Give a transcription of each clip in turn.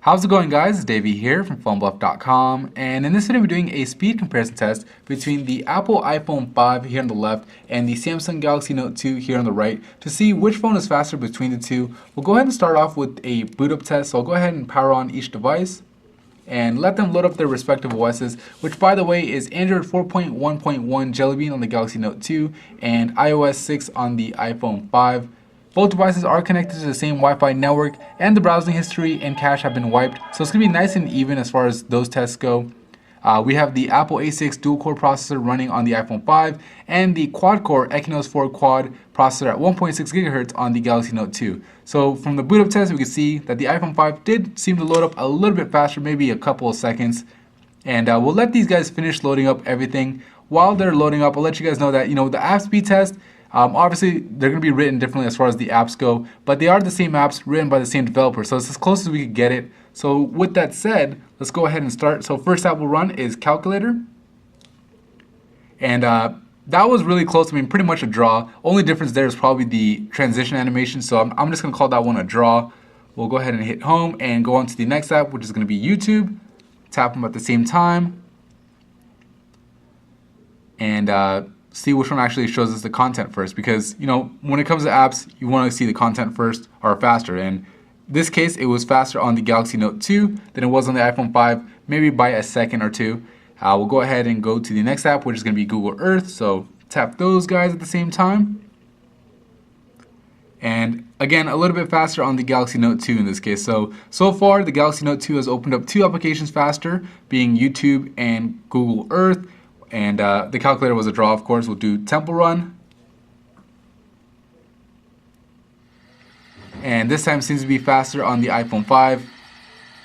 How's it going, guys? It's Davey here from PhoneBluff.com, and in this video we're doing a speed comparison test between the Apple iPhone 5 here on the left and the Samsung Galaxy Note 2 here on the right to see which phone is faster between the two. We'll go ahead and start off with a boot up test, so I'll go ahead and power on each device and let them load up their respective OSs, which by the way is Android 4.1.1 Jelly Bean on the Galaxy Note 2 and iOS 6 on the iPhone 5. Both devices are connected to the same Wi-Fi network, and the browsing history and cache have been wiped, so it's going to be nice and even as far as those tests go. We have the Apple A6 dual-core processor running on the iPhone 5 and the quad-core Exynos 4 Quad processor at 1.6 GHz on the Galaxy Note 2. So from the boot-up test, we can see that the iPhone 5 did seem to load up a little bit faster, maybe a couple of seconds. And we'll let these guys finish loading up everything. While they're loading up, I'll let you guys know that the app speed test, obviously they're going to be written differently as far as the apps go, but they are the same apps written by the same developer, so it's as close as we could get it. So with that said, let's go ahead and start. So first app we'll run is Calculator, and that was really close. I mean, pretty much a draw. Only difference there is probably the transition animation, so I'm just going to call that one a draw. We'll go ahead and hit home and go on to the next app, which is going to be YouTube. Tap them at the same time and see which one actually shows us the content first, because when it comes to apps, you want to see the content first or faster. And in this case, it was faster on the Galaxy Note 2 than it was on the iPhone 5, maybe by a second or two. We'll go ahead and go to the next app, which is going to be Google Earth. So tap those guys at the same time. And again, a little bit faster on the Galaxy Note 2 in this case. So far, the Galaxy Note 2 has opened up two applications faster, being YouTube and Google Earth. And the calculator was a draw, of course. We'll do Temple Run. And this time seems to be faster on the iPhone 5.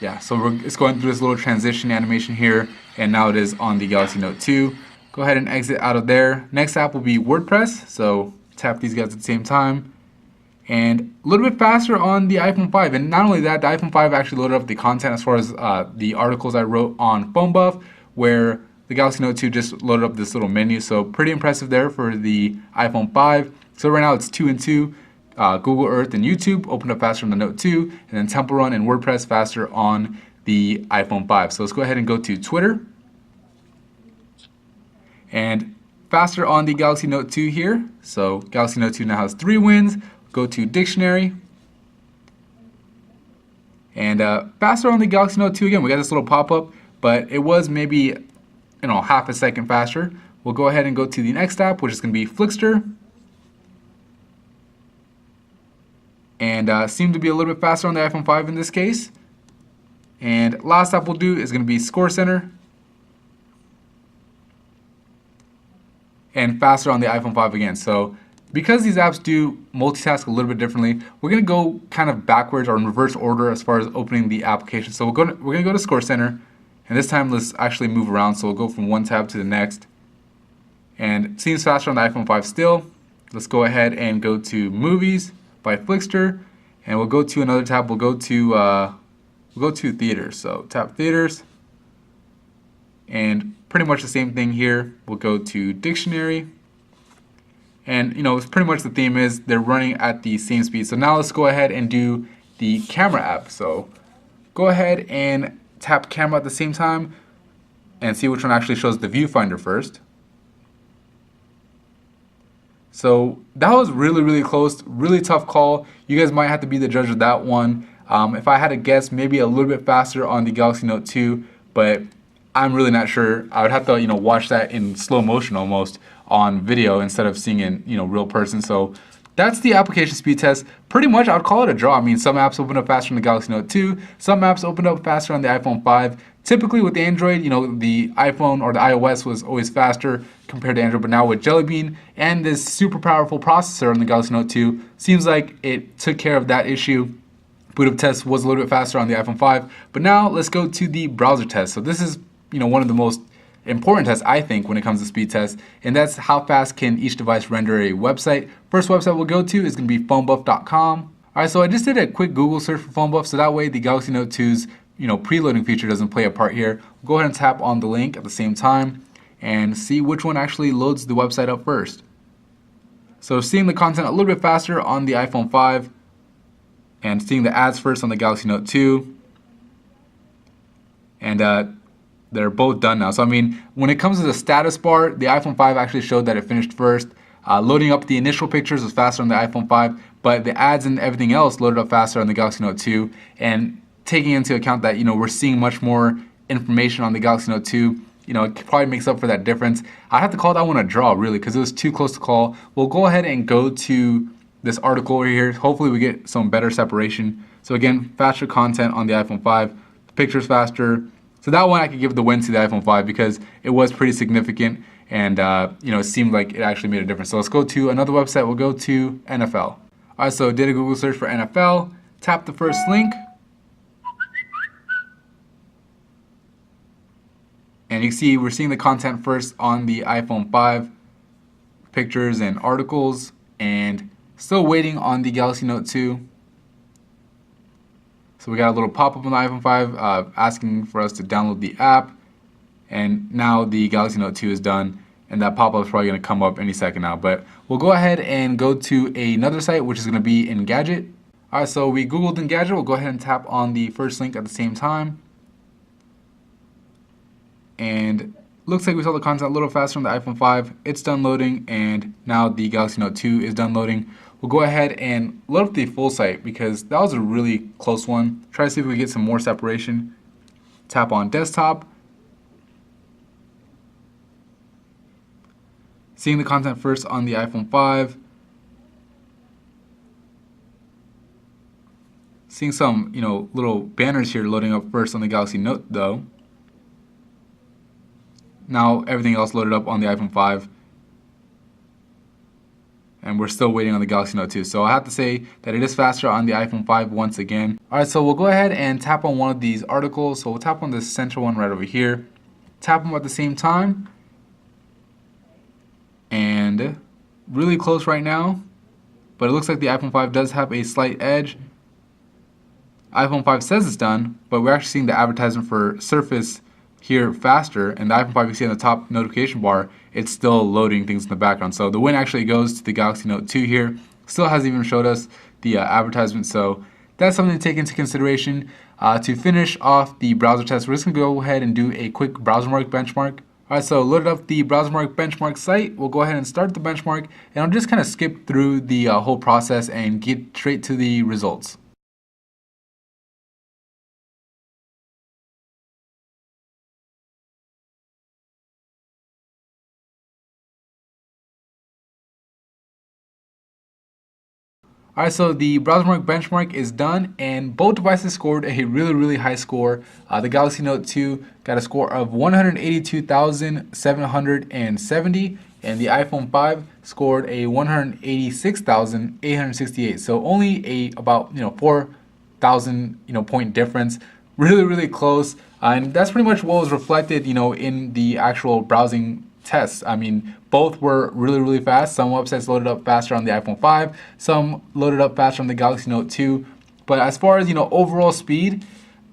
Yeah, so it's going through this little transition animation here, and now it is on the Galaxy Note 2. Go ahead and exit out of there. Next app will be WordPress, so tap these guys at the same time. And a little bit faster on the iPhone 5. And not only that, the iPhone 5 actually loaded up the content as far as the articles I wrote on PhoneBuff, where the Galaxy Note 2 just loaded up this little menu, so pretty impressive there for the iPhone 5. So right now it's 2 and 2. Google Earth and YouTube opened up faster on the Note 2, and then Temple Run and WordPress faster on the iPhone 5. So let's go ahead and go to Twitter. And faster on the Galaxy Note 2 here. So Galaxy Note 2 now has 3 wins. Go to Dictionary. And faster on the Galaxy Note 2 again. We got this little pop-up, but it was maybe half a second faster. We'll go ahead and go to the next app, which is going to be Flickster. And seemed to be a little bit faster on the iPhone 5 in this case. And last app we'll do is going to be Score Center. And faster on the iPhone 5 again. So because these apps do multitask a little bit differently, we're going to go kind of backwards or in reverse order as far as opening the application. So we're going to go to Score Center. And this time, let's actually move around. So we'll go from one tab to the next. And it seems faster on the iPhone 5 still. Let's go ahead and go to Movies by Flickster. And we'll go to another tab. We'll go to Theaters. So tap Theaters. And pretty much the same thing here. We'll go to Dictionary. And it's pretty much the theme is they're running at the same speed. So now let's go ahead and do the camera app. So go ahead and tap camera at the same time and see which one actually shows the viewfinder first. So that was really close, really tough call. You guys might have to be the judge of that one. If I had to guess, maybe a little bit faster on the Galaxy Note 2, but I'm really not sure. I would have to watch that in slow motion almost on video instead of seeing it in real person. So that's the application speed test. Pretty much, I would call it a draw. I mean, some apps open up faster on the Galaxy Note 2. Some apps open up faster on the iPhone 5. Typically with Android, the iPhone or the iOS was always faster compared to Android. But now with Jelly Bean and this super powerful processor on the Galaxy Note 2, seems like it took care of that issue. Boot up test was a little bit faster on the iPhone 5. But now let's go to the browser test. So this is one of the most important test, I think, when it comes to speed tests, and that's how fast can each device render a website. First website we'll go to is going to be PhoneBuff.com. Alright, so I just did a quick Google search for PhoneBuff, so that way the Galaxy Note 2's preloading feature doesn't play a part here. We'll go ahead and tap on the link at the same time and see which one actually loads the website up first. So seeing the content a little bit faster on the iPhone 5 and seeing the ads first on the Galaxy Note 2. and they're both done now. So I mean, when it comes to the status bar, the iPhone 5 actually showed that it finished first. Loading up the initial pictures was faster on the iPhone 5, but the ads and everything else loaded up faster on the Galaxy Note 2. And taking into account that, we're seeing much more information on the Galaxy Note 2, it probably makes up for that difference. I have to call that one a draw, really, because it was too close to call. We'll go ahead and go to this article over here. Hopefully we get some better separation. So again, faster content on the iPhone 5, pictures faster. So that one I could give the win to the iPhone 5 because it was pretty significant, and it seemed like it actually made a difference. So let's go to another website. We'll go to NFL. All right, so did a Google search for NFL, tap the first link, and you can see we're seeing the content first on the iPhone 5, pictures and articles, and still waiting on the Galaxy Note 2. So we got a little pop-up on the iPhone 5 asking for us to download the app, and now the Galaxy Note 2 is done, and that pop-up is probably going to come up any second now. But we'll go ahead and go to another site, which is going to be Engadget. All right, so we Googled Engadget. We'll go ahead and tap on the first link at the same time. And looks like we saw the content a little faster on the iPhone 5. It's done loading, and now the Galaxy Note 2 is done loading. We'll go ahead and load up the full site because that was a really close one. Try to see if we get some more separation. Tap on desktop. Seeing the content first on the iPhone 5. Seeing some, little banners here loading up first on the Galaxy Note though. Now everything else loaded up on the iPhone 5. And we're still waiting on the Galaxy Note 2. So I have to say that it is faster on the iPhone 5 once again. Alright, so we'll go ahead and tap on one of these articles. So we'll tap on this center one right over here. Tap them at the same time. And really close right now. But it looks like the iPhone 5 does have a slight edge. iPhone 5 says it's done, but we're actually seeing the advertisement for Surface here faster, and the iPhone 5 you can see on the top notification bar, it's still loading things in the background. So the win actually goes to the Galaxy Note 2 here. Still hasn't even showed us the advertisement, so that's something to take into consideration. To finish off the browser test, we're just going to go ahead and do a quick BrowserMark benchmark. Alright, so loaded up the BrowserMark benchmark site. We'll go ahead and start the benchmark, and I'll just kind of skip through the whole process and get straight to the results. Alright, so the BrowserMark benchmark is done, and both devices scored a really high score. The Galaxy Note 2 got a score of 182,770, and the iPhone 5 scored a 186,868. So only about 4,000 point difference. Really close, and that's pretty much what was reflected in the actual browsing tests. I mean, both were really fast. Some websites loaded up faster on the iPhone 5, some loaded up faster on the Galaxy Note 2. But as far as overall speed,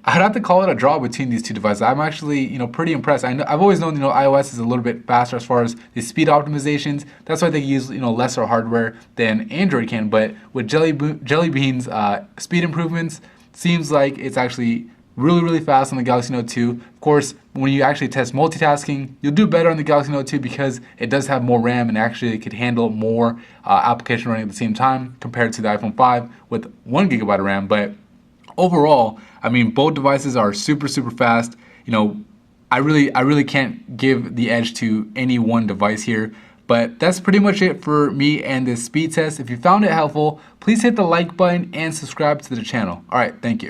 I'd have to call it a draw between these two devices. I'm actually pretty impressed. I've always known iOS is a little bit faster as far as the speed optimizations. That's why they use lesser hardware than Android can. But with Jelly Bean's speed improvements, seems like it's actually really fast on the Galaxy Note 2. Of course, when you actually test multitasking, you'll do better on the Galaxy Note 2 because it does have more RAM and actually could handle more application running at the same time compared to the iPhone 5 with 1 GB of RAM. But overall, I mean, both devices are super fast. I really can't give the edge to any one device here. But that's pretty much it for me and this speed test. If you found it helpful, please hit the like button and subscribe to the channel. All right, thank you.